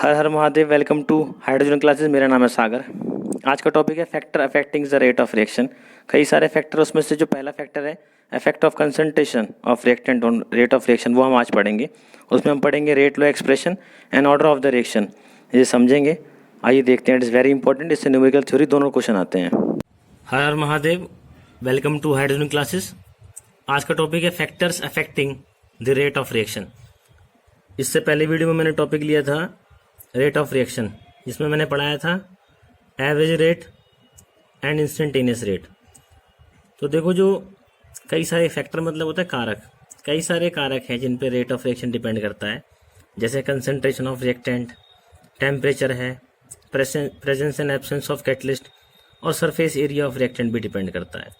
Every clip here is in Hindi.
Her Har Mahadev. Welcome to hydrogen classes. मेरा नाम है सागर। आज का टॉपिक है factor affecting the rate of reaction. कई सारे फैक्टर, उसमें से जो पहला फैक्टर है effect of concentration of reactant on rate of reaction, वो हम आज पढ़ेंगे। उसमें हम पढ़ेंगे rate law expression and order of the reaction, ये समझेंगे। आइए देखते हैं, इट इज़ वेरी इंपॉर्टेंट। इससे न्यूमेरिकल थ्योरी दोनों क्वेश्चन आते हैं। हर Har Mahadev. Welcome to hydrogen classes. आज का टॉपिक है factors affecting the rate of reaction. इससे पहले वीडियो में मैंने टॉपिक लिया था रेट ऑफ रिएक्शन, जिसमें मैंने पढ़ाया था average rate and instantaneous rate. तो देखो, जो कई सारे फैक्टर मतलब होता है कारक, कई सारे कारक हैं जिन पे रेट ऑफ रिएक्शन डिपेंड करता है। जैसे कंसंट्रेशन ऑफ रिएक्टेंट, टेम्परेचर है, presence and absence of catalyst, और सरफेस एरिया ऑफ रिएक्टेंट भी डिपेंड करता है।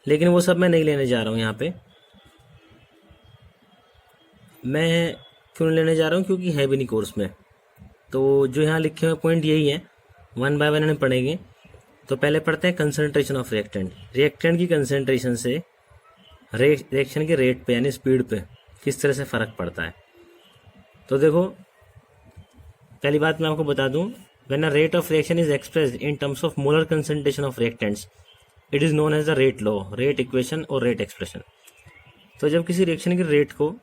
लेकिन वो सब मैं नहीं लेने जा रहा हूँ यहाँ पे। मैं क्यों लेने जा रहा हूँ? क्योंकि है भी नहीं कोर्स में। तो जो यहाँ लिखे हुए पॉइंट यही है, वन बाय वन इन्हें पढ़ेंगे। तो पहले पढ़ते हैं कंसंट्रेशन ऑफ रिएक्टेंट। रिएक्टेंट की कंसंट्रेशन से रिएक्शन के रेट पे यानी स्पीड पे किस तरह से फ़र्क पड़ता है। तो देखो, पहली बात मैं आपको बता दूं, when a rate of reaction is expressed in terms of molar concentration of reactants, it is known as the rate law, rate equation और रेट एक्सप्रेशन। तो जब किसी रिएक्शन के रेट को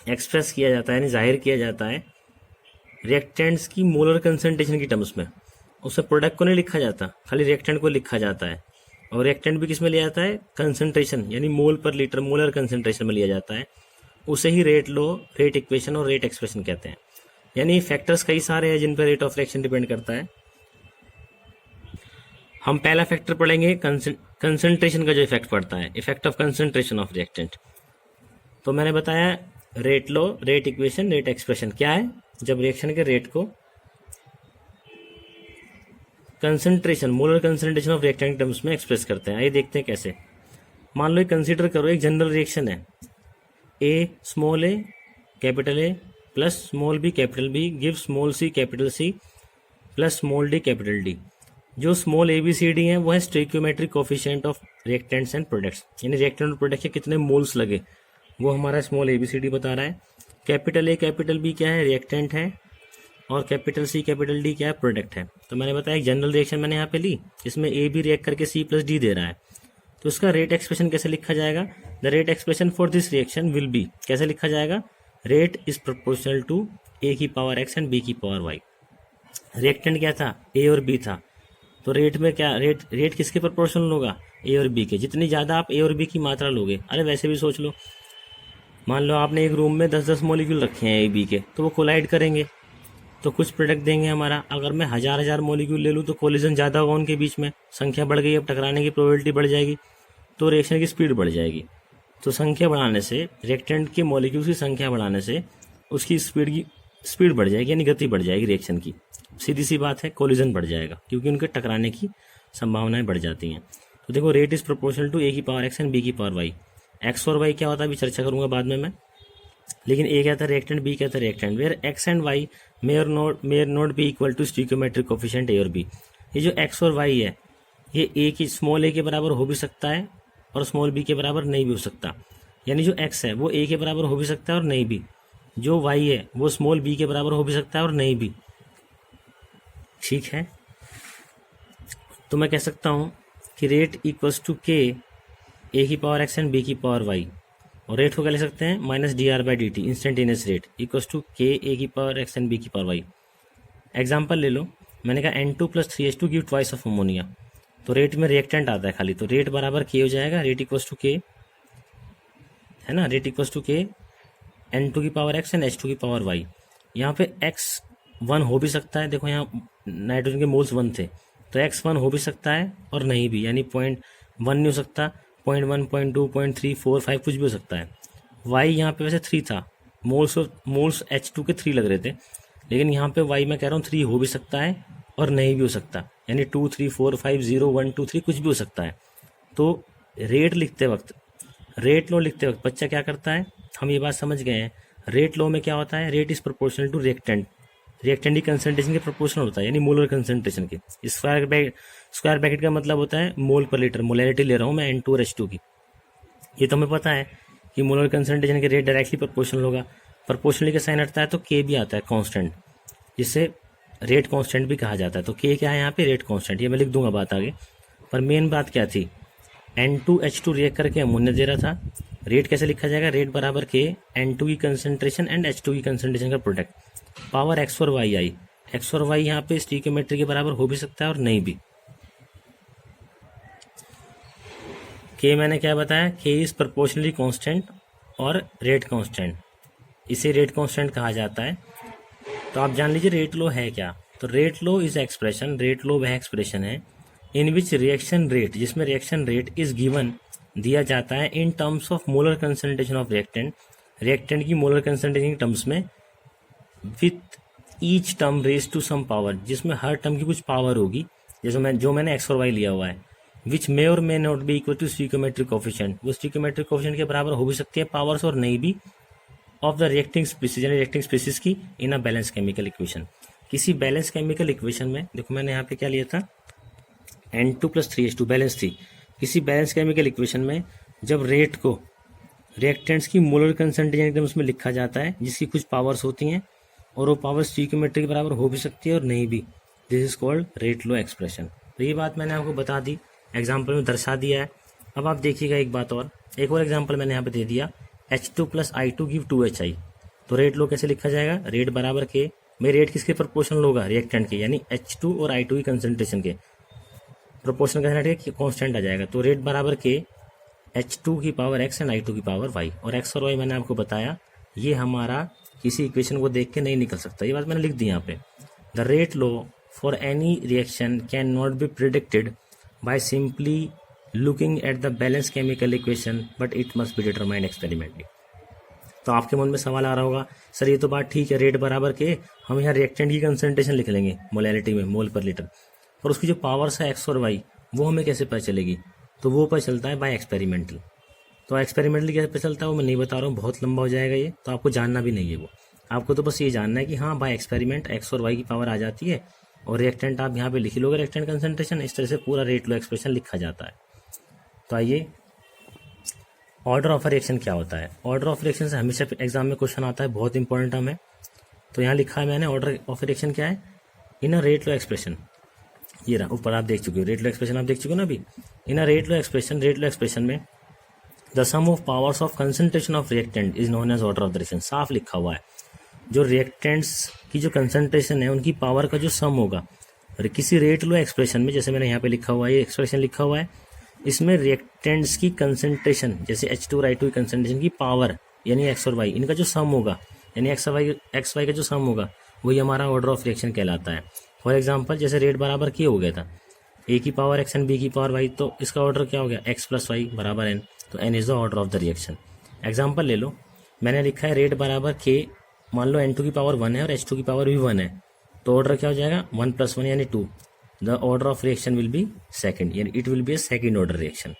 एक्सप्रेस किया जाता है यानी जाहिर किया जाता है रिएक्टेंट्स की मोलर कंसंट्रेशन की टर्म्स में, उससे प्रोडक्ट को नहीं लिखा जाता, खाली रिएक्टेंट को लिखा जाता है। और रिएक्टेंट भी किस में लिया जाता है? कंसंट्रेशन यानी मोल पर लीटर, मोलर कंसंट्रेशन में लिया जाता है। उसे ही रेट लॉ, रेट इक्वेशन और रेट एक्सप्रेशन कहते हैं। यानी फैक्टर्स कई सारे हैं जिन पर रेट ऑफ रिएक्शन डिपेंड करता है। हम पहला फैक्टर पढ़ेंगे कंसंट्रेशन का जो इफेक्ट पड़ता है, effect of concentration of reactant. तो मैंने बताया rate law, rate equation, rate expression क्या है। जब रिएक्शन के रेट को concentration, molar concentration of reactant terms में एक्सप्रेस करते हैं। आइए देखते हैं कैसे। मान लो, कंसीडर करो एक जनरल रिएक्शन है, a small a capital A plus small b capital B give small c capital C plus small d capital D. जो small a b c d है वो है stoichiometric coefficient of reactants and products, यानी रिएक्टेंट और प्रोडक्ट के कितने मोल्स लगे वो हमारा small a b c d बता रहा है। कैपिटल ए कैपिटल बी क्या है? रिएक्टेंट है। और कैपिटल सी कैपिटल डी क्या है? प्रोडक्ट है। तो मैंने बताया एक जनरल रिएक्शन मैंने यहाँ पे ली, इसमें ए बी रिएक्ट करके सी प्लस डी दे रहा है। तो इसका रेट एक्सप्रेशन कैसे लिखा जाएगा? The rate expression for this reaction will B, कैसे लिखा जाएगा? रेट इज प्रोपोर्शनल टू ए की पावर एक्स एंड बी की पावर वाई। रिएक्टेंट क्या था? ए और बी था। तो रेट में क्या, रेट किसके प्रोपोर्शनल होगा? ए और बी के। जितनी ज़्यादा आप ए और बी की मात्रा लोगे, अरे वैसे भी सोच लो, मान लो आपने एक रूम में 10-10 मॉलिक्यूल रखे हैं ए बी के, तो वो कोलाइड करेंगे तो कुछ प्रोडक्ट देंगे हमारा। अगर मैं हज़ार मॉलिक्यूल ले लूँ तो कोलिजन ज़्यादा होगा उनके बीच में, संख्या बढ़ गई, अब टकराने की प्रोबेबिलिटी बढ़ जाएगी, तो रिएक्शन की स्पीड बढ़ जाएगी। तो संख्या बढ़ाने से, रिएक्टेंट के मॉलिक्यूल्स की संख्या बढ़ाने से उसकी स्पीड बढ़ जाएगी, यानी गति बढ़ जाएगी रिएक्शन की। सीधी सी बात है, कोलिजन बढ़ जाएगा क्योंकि उनके टकराने की संभावनाएं बढ़ जाती हैं। तो देखो, रेट इज प्रोपोर्शनल टू ए की पावर एक्स एंड बी की पावर वाई। एक्स और वाई क्या होता है अभी चर्चा करूंगा बाद में मैं। लेकिन ए क्या था? रिएक्टेंट, बी क्या था? Reactant. Where X and Y may or not be equal to stoichiometric coefficient a और बी। ये जो एक्स और वाई है, ये ए की, स्मॉल ए के बराबर हो भी सकता है और स्मॉल बी के बराबर नहीं भी हो सकता। यानी जो एक्स है वो ए के बराबर हो भी सकता है और नहीं भी। जो वाई है वो स्मॉल बी के बराबर हो भी सकता है और नहीं भी। ठीक है, तो मैं कह सकता हूँ कि rate equals to k A की पावर एक्स एंड बी की पावर वाई, और रेट को क्या ले सकते हैं? Minus d r by d t, instantaneous rate, equals to k A की पावर एक्स एंड बी की पावर वाई। एग्जाम्पल ले लो, मैंने कहा N2 + 3H2 give twice of ammonia. तो रेट में रिएक्टेंट आता है खाली, तो रेट बराबर के हो जाएगा, रेट इक्वल्स टू के, है ना, रेट इक्वल्स टू के N2 की पावर एक्स एंड H2 की पावर वाई। यहाँ पे X1 हो भी सकता है, देखो यहाँ नाइट्रोजन के मोल्स 1 थे, तो X1 हो भी सकता है और नहीं भी, यानी 0.1 नहीं हो सकता, 0.1, 0.2, 0.3, 4, 5 कुछ भी हो सकता है। वाई यहाँ पे वैसे 3 था, मोल्स H2 के 3 लग रहे थे, लेकिन यहाँ पे वाई मैं कह रहा हूँ 3 हो भी सकता है और नहीं भी हो सकता, यानी 2, 3, 4, 5, 0, 1, 2, 3 कुछ भी हो सकता है। तो रेट लिखते वक्त, रेट लॉ लिखते वक्त बच्चा क्या करता है, हम ये बात समझ गए हैं। रेट लॉ में क्या होता है? Rate is proportional to reactant, reactant की कंसंट्रेशन के प्रोपोर्शनल होता है, यानी मोलर कंसंट्रेशन के। स्क्वायर ब्रैकेट का मतलब होता है मोल पर लीटर, मोलैरिटी ले रहा हूँ मैं N2 और H2 की। ये तो हमें पता है कि मोलर कंसंट्रेशन के रेट डायरेक्टली प्रोपोर्शनल होगा। प्रोपोर्शनली का साइन हटता है तो के भी आता है कांस्टेंट, जिसे रेट कांस्टेंट भी कहा जाता है। तो के क्या है यहाँ पे, रेट कांस्टेंट, ये मैं लिख दूंगा बात आगे। पर मेन बात क्या थी, N2H2 रिएक्ट करके अमोनिया दे रहा था। रेट कैसे लिखा जाएगा, रेट बराबर के N2 की कंसंट्रेशन एंड H2 की कंसंट्रेशन का प्रोडक्ट, पावर x और y आई। x और y यहाँ पे स्टीकियोमेट्री के बराबर हो भी सकता है और नहीं भी। के मैंने क्या बताया, के इज प्रोपोर्शनली कांस्टेंट और रेट कांस्टेंट, इसे रेट कांस्टेंट कहा जाता है। तो आप जान लीजिए रेट लो है क्या। तो rate law is expression, rate law वह एक्सप्रेशन है इन विच रिएक्शन रेट, जिसमें रिएक्शन रेट इज गिवन, दिया जाता है in terms of molar concentration of reactant, reactant की मोलर कंसंट्रेशन के टर्म्स में, with each term raised to some power, जिसमें हर टर्म की कुछ पावर होगी, जैसे जो मैंने एक्स और वाई लिया हुआ है, विच मे और may not be equal to stoichiometric coefficient, वो स्टीकियोमेट्रिक कोफिशिएंट के बराबर हो भी सकती है पावर्स और नहीं भी, ऑफ द रिएक्टिंग स्पीसीज, यानी रिएक्टिंग स्पीसीज की इन अ बैलेंस केमिकल इक्वेशन। किसी बैलेंस केमिकल इक्वेशन में, देखो मैंने यहाँ पे क्या लिया था, N2 + 3H2 बैलेंस थी। किसी बैलेंस केमिकल इक्वेशन में जब रेट को रिएक्टेंट्स की मोलर कंसंट्रेशन एकदम उसमें लिखा जाता है, जिसकी कुछ पावर्स होती हैं और वो पावर स्टीकियोमेट्री के बराबर हो भी सकती है और नहीं भी, this is called rate law expression. तो ये बात मैंने आपको बता दी, एग्जाम्पल में दर्शा दिया है। अब आप देखिएगा एक बात और, एक और एग्जाम्पल मैंने यहाँ पे दे दिया, H2 + I2 गिव 2HI। तो रेट लो कैसे लिखा जाएगा, रेट बराबर के, में रेट किसके प्रोपोर्शनल होगा, रिएक्टेंट के, यानी H2 और I2 की कंसंट्रेशन के प्रोपोर्शनल का हटेगा, कांस्टेंट आ जाएगा। तो रेट बराबर के H2 की पावर x एंड I2 की पावर y, और x और y मैंने आपको बताया ये हमारा किसी इक्वेशन को देख के नहीं निकल सकता, ये बात मैंने लिख दी यहाँ पे। The rate low for any reaction can not be predicted by simply looking at the balance chemical equation, but it must be determined experimentally. तो आपके मन में सवाल आ रहा होगा, सर ये तो बात ठीक है, रेट बराबर के हम यहाँ रिएक्टेंट की कंसंट्रेशन लिख लेंगे मोलैरिटी में, मोल पर लीटर, और उसकी जो पावर्स है एक्स और वाई वो हमें कैसे पता चलेगी, तो वो पता चलता है बाय एक्सपेरिमेंटल। तो एक्सपेरिमेंटली कैसे पता चलता है वो मैं नहीं बता रहा हूँ, बहुत लंबा हो जाएगा ये, तो आपको जानना भी नहीं है वो, आपको तो बस ये जानना है कि हाँ बाय एक्सपेरिमेंट एक्स और वाई की पावर आ जाती है, और रिएक्टेंट आप यहाँ पे लिख लोगे रिएक्टेंट कंसंट्रेशन, इस तरह से पूरा रेट लो एक्सप्रेशन लिखा जाता है। तो आइए, ऑर्डर ऑफ रिएक्शन क्या होता है। ऑर्डर ऑफ रिएक्शन से हमेशा एग्जाम में क्वेश्चन आता है, बहुत इंपॉर्टेंट टर्म है। तो यहाँ लिखा है मैंने, ऑर्डर ऑफ रिएक्शन क्या है, इन अ रेट लो एक्सप्रेशन, ये रहा ऊपर आप देख चुके हो, रेट लो एक्सप्रेशन आप देख चुके हो ना अभी। In a rate law expression में the sum of powers of concentration of reactant is known as order of the reaction. साफ लिखा हुआ है, जो रिएक्टेंट्स की जो कंसंट्रेशन है उनकी पावर का जो सम होगा किसी रेट लो एक्सप्रेशन में, जैसे मैंने यहाँ पे लिखा हुआ है, ये एक्सप्रेशन लिखा हुआ है, इसमें रिएक्टेंट्स की कंसंट्रेशन जैसे H2 और I2 की कंसंट्रेशन की पावर यानी एक्स और वाई, इनका जो सम होगा यानी एक्स वाई का जो सम होगा वही हमारा ऑर्डर ऑफ रिएक्शन कहलाता है। फॉर एग्जांपल जैसे रेट बराबर के हो गया था a की पावर x एंड b की पावर y, तो इसका ऑर्डर क्या हो गया x + y बराबर n, तो n is the order of the reaction. Example ले लो, मैंने लिखा है रेट बराबर k, मान लो N2 की पावर 1 है और H2 की पावर भी 1 है, तो ऑर्डर क्या हो जाएगा 1 + 1 यानी 2, the order of reaction will be second, यानी it will be a second order reaction.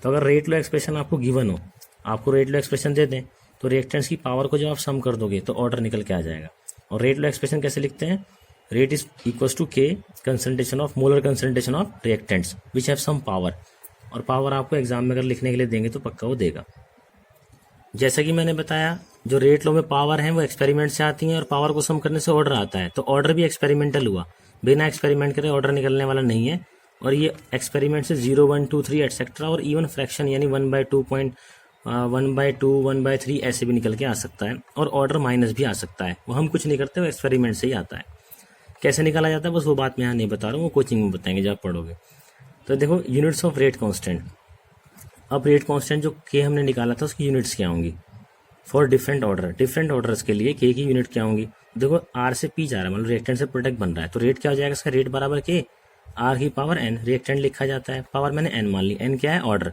तो अगर रेट लो एक्सप्रेशन आपको गिवन हो, आपको रेट लो एक्सप्रेशन दे दें, तो रिएक्टेंट्स की पावर को जब आप सम कर दोगे तो ऑर्डर निकल के आ जाएगा। और रेट लो एक्सप्रेशन कैसे लिखते हैं, rate is equals to k concentration of molar concentration of reactants which have some power, और पावर आपको एग्जाम में अगर लिखने के लिए देंगे तो पक्का वो देगा। जैसा कि मैंने बताया, जो रेट लो में पावर है वो एक्सपेरिमेंट से आती हैं और पावर को सम करने से ऑर्डर आता है, तो ऑर्डर भी एक्सपेरिमेंटल हुआ, बिना एक्सपेरिमेंट करे ऑर्डर निकलने वाला नहीं है। और ये एक्सपेरिमेंट से 0, 1, 2, 3 एटसेट्रा और इवन फ्रैक्शन यानी 1/2, 1/2, 1/3 ऐसे भी निकल के आ सकता है, और ऑर्डर माइनस भी आ सकता है, वो हम कुछ नहीं करते, वो एक्सपेरिमेंट से ही आता है। कैसे निकाला जाता है बस वो बात मैं यहाँ नहीं बता रहा हूँ, वो कोचिंग में बताएंगे जब आप पढ़ोगे। तो देखो यूनिट्स ऑफ रेट कांस्टेंट, अब रेट कांस्टेंट जो के हमने निकाला था उसकी यूनिट्स क्या होंगी for different order, different orders के लिए के की यूनिट क्या होंगी। देखो आर से पी जा रहा है, मतलब रिएक्टेंट से प्रोडक्ट बन रहा है, तो रेट क्या हो जाएगा इसका, रेट बराबर के आर की पावर एन, रिएक्टेंट लिखा जाता है, पावर मैंने एन मान ली, एन क्या है ऑर्डर।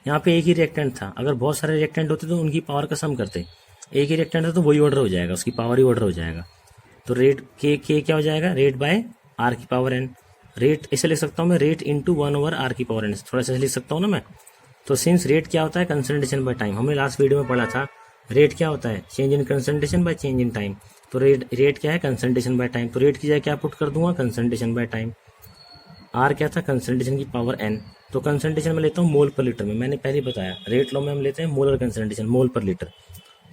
यहाँ पे एक ही रिएक्टेंट था, अगर बहुत सारे रिएक्टेंट होते तो उनकी पावर का सम करते, एक ही रिएक्टेंट था तो वही ऑर्डर हो जाएगा, उसकी पावर ही ऑर्डर हो जाएगा। तो रेट के क्या हो जाएगा, रेट बाय आर की पावर एन, रेट इसे लिख सकता हूँ मैं, रेट इंटू 1/r की पावर एन, थोड़ा सा लिख सकता हूँ ना मैं। तो सिंस रेट क्या होता है, कंसंट्रेशन बाय टाइम, हमने लास्ट वीडियो में पढ़ा था रेट क्या होता है, change in concentration by change in time. तो रेट क्या है, कंसंट्रेशन बाय टाइम, तो रेट की जगह क्या पुट कर दूंगा, कंसंट्रेशन बाय टाइम। आर क्या था, कंसंट्रेशन की पावर एन, तो कंसंट्रेशन में लेता हूँ मोल पर लीटर में, मैंने पहले बताया रेट लो में हम लेते हैं मोलर कंसंट्रेशन मोल पर लीटर,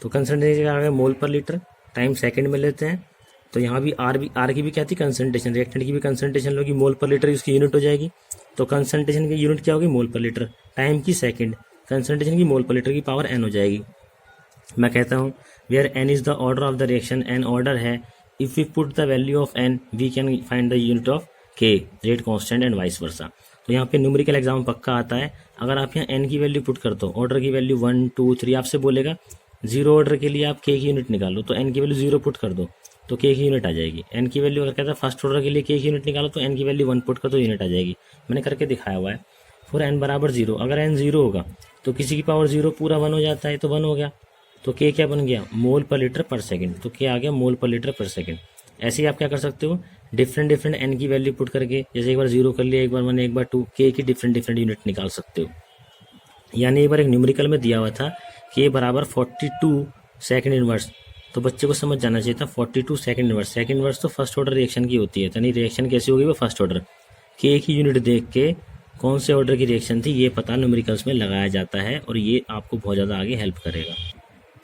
तो कंसंट्रेशन आ गया मोल पर लीटर, टाइम सेकंड में लेते हैं। तो यहाँ भी आर की भी क्या थी कंसंट्रेशन, रिएक्टेंट की भी कंसंट्रेशन होगी मोल पर लीटर, उसकी यूनिट हो जाएगी। तो कंसंट्रेशन की यूनिट क्या होगी मोल पर लीटर, टाइम की सेकंड, कंसंट्रेशन की मोल पर लीटर की पावर n हो जाएगी। मैं कहता हूँ where n is the order of the reaction, n order है, if we put the value of n we can find the unit of k, rate constant and vice versa. तो यहाँ पे न्यूमेरिकल एग्जाम पक्का आता है। अगर आप यहाँ n की वैल्यू पुट कर दो, ऑर्डर की वैल्यू 1 2 3, आपसे बोलेगा जीरो ऑर्डर के लिए आप k की यूनिट निकालो, तो n की वैल्यू 0 पुट कर दो तो k की यूनिट आ जाएगी। n की वैल्यू अगर कहता है फर्स्ट ऑर्डर के लिए k की यूनिट निकालो, तो n की वैल्यू 1 पुट कर दो, यूनिट आ जाएगी। मैंने करके दिखाया हुआ है। फॉर n बराबर 0, अगर n 0 होगा तो किसी की पावर 0 पूरा 1 हो जाता है, तो 1 हो गया। तो k क्या बन गया मोल पर लीटर पर सेकंड, तो k आ गया मोल पर लीटर पर सेकंड। ऐसे ही आप क्या कर सकते हो, डिफरेंट n की वैल्यू पुट करके, जैसे एक बार 0 कर लिया, एक बार 1, एक बार 2, k की डिफरेंट यूनिट निकाल सकते हो। यानी एक बार एक न्यूमेरिकल में दिया हुआ था k बराबर 42 सेकंड इनवर्स, तो बच्चे को समझ जाना चाहिए था 42 सेकंड इनवर्स तो फर्स्ट ऑर्डर रिएक्शन की होती है, यानी रिएक्शन कैसी होगी वो फर्स्ट ऑर्डर। k की यूनिट देख के कौन से ऑर्डर की रिएक्शन थी ये पता न्यूमेरिकल्स में लगाया जाता है, और ये आपको बहुत ज़्यादा आगे हेल्प करेगा।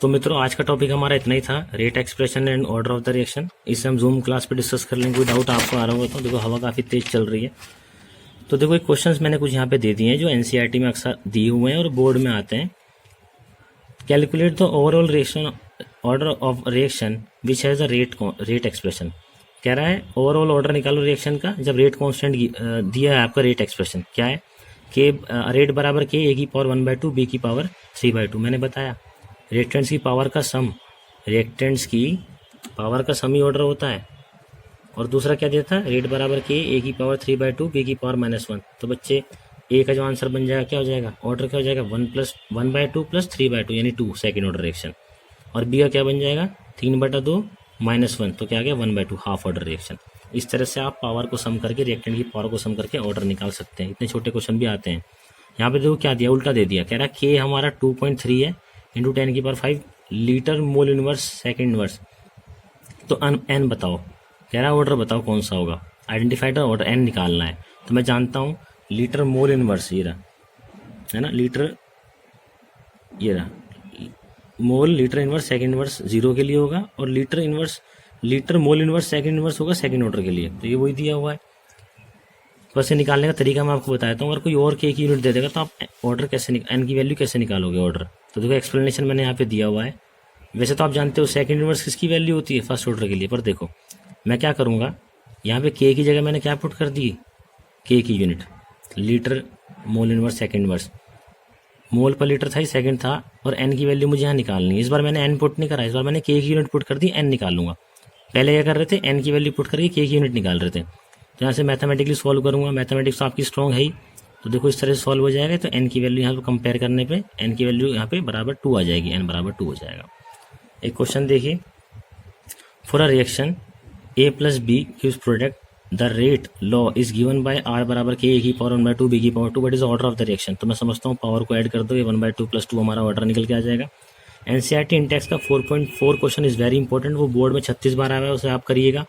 तो मित्रों आज का टॉपिक हमारा इतना ही था, rate expression and order of the reaction. इसे हम जूम क्लास पे डिस्कस कर लेंगे। कोई डाउट आपको आ रहा होगा तो देखो हवा काफ़ी तेज चल रही है, तो देखो एक क्वेश्चंस मैंने कुछ यहाँ पे दे दिए हैं जो एनसीईआरटी में अक्सर दिए हुए हैं और बोर्ड में आते हैं। Calculate the overall reaction order of reaction which has the rate expression. कह रहा है ओवरऑल ऑर्डर निकालो रिएक्शन का जब रेट कांस्टेंट दिया है आपका। रेट एक्सप्रेशन क्या है, के रेट बराबर के ए की पावर 1/2 बी की पावर 3/2। मैंने बताया रिएक्टेंट्स की पावर का सम, रिएक्टेंट्स की पावर का सम ही ऑर्डर होता है। और दूसरा क्या दिया था, रेट बराबर के ए की पावर 3/2 बी की पावर -1। तो बच्चे ए का जो आंसर बन जाएगा क्या हो जाएगा, ऑर्डर क्या हो जाएगा 1/2 + 3/2 यानी 2 सेकेंड ऑर्डर रिएक्शन। और बी का क्या बन जाएगा 3/2 -1, तो क्या आ गया 1/2 हाफ ऑर्डर रिएक्शन। इस तरह से आप पावर को सम करके, रिएक्टेंट की पावर को सम करके ऑर्डर निकाल सकते हैं। इतने छोटे क्वेश्चन भी आते हैं। यहाँ पे देखो क्या दिया, उल्टा दे दिया। कह रहा है के हमारा 2.3 है इंटू 10 की power 5 litre mole inverse second inverse. तो एन बताओ, कह रहा है ऑर्डर बताओ कौन सा होगा, आइडेंटिफाइड ऑर्डर एन निकालना है। तो मैं जानता हूँ लीटर मोल इनवर्स ये रहा है ना, लीटर ये रहा mole litre inverse second inverse 0 के लिए होगा, और litre mole inverse second inverse होगा सेकंड ऑर्डर के लिए। तो ये वही दिया हुआ है। तो ऐसे निकालने का तरीका मैं आपको बताता हूँ। अगर कोई और के की यूनिट दे देगा तो आप ऑर्डर कैसे एन की वैल्यू कैसे निकालोगे ऑर्डर। तो देखो एक्सप्लेनेशन मैंने यहाँ पे दिया हुआ है। वैसे तो आप जानते हो सेकंड इनवर्स किसकी वैल्यू होती है फर्स्ट ऑर्डर के लिए, पर देखो मैं क्या करूँगा, यहाँ पे के की जगह मैंने क्या पुट कर दी, के की unit litre mole inverse second inverse. Mole पर लीटर था, सेकंड था, और एन की वैल्यू मुझे यहाँ निकालनी है। इस बार मैंने एन पुट नहीं करा, इस बार मैंने के की यूनिट पुट कर दी, एन निकालूंगा। पहले क्या कर रहे थे, एन की वैल्यू पुट करके के की यूनिट निकाल रहे थे। तो यहाँ से मैथमेटिकली सॉल्व करूंगा, मैथमेटिक्स आपकी स्ट्रॉन्ग है ही, तो देखो इस तरह से सॉल्व हो जाएगा। तो एन की वैल्यू यहाँ पे कंपेयर करने पे एन की वैल्यू यहाँ पे बराबर 2 आ जाएगी, एन बराबर 2 हो जाएगा। एक क्वेश्चन देखिए, for a reaction A plus B gives product the rate law is given by r बराबर के ए की पावर 1/2 बी की power 2, what is order of the reaction. तो मैं समझता हूँ पावर को ऐड कर दो, ये 1/2 + 2 हमारा ऑर्डर निकल के आ जाएगा। एनसीईआरटी इंटेक्स का 4.4 क्वेश्चन इज वेरी इंपॉर्टेंट, वो बोर्ड में 36 बार आया है, उसे आप करिएगा।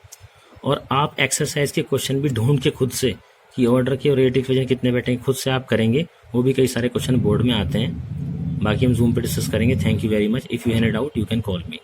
और आप एक्सरसाइज के क्वेश्चन भी ढूंढ के खुद से कि ऑर्डर के और रेट इक्वेशन कितने बैठेंगे खुद से आप करेंगे, वो भी कई सारे क्वेश्चन बोर्ड में आते हैं। बाकी हम जूम पे डिस्कस करेंगे। Thank you very much. If you have any doubt you can call me.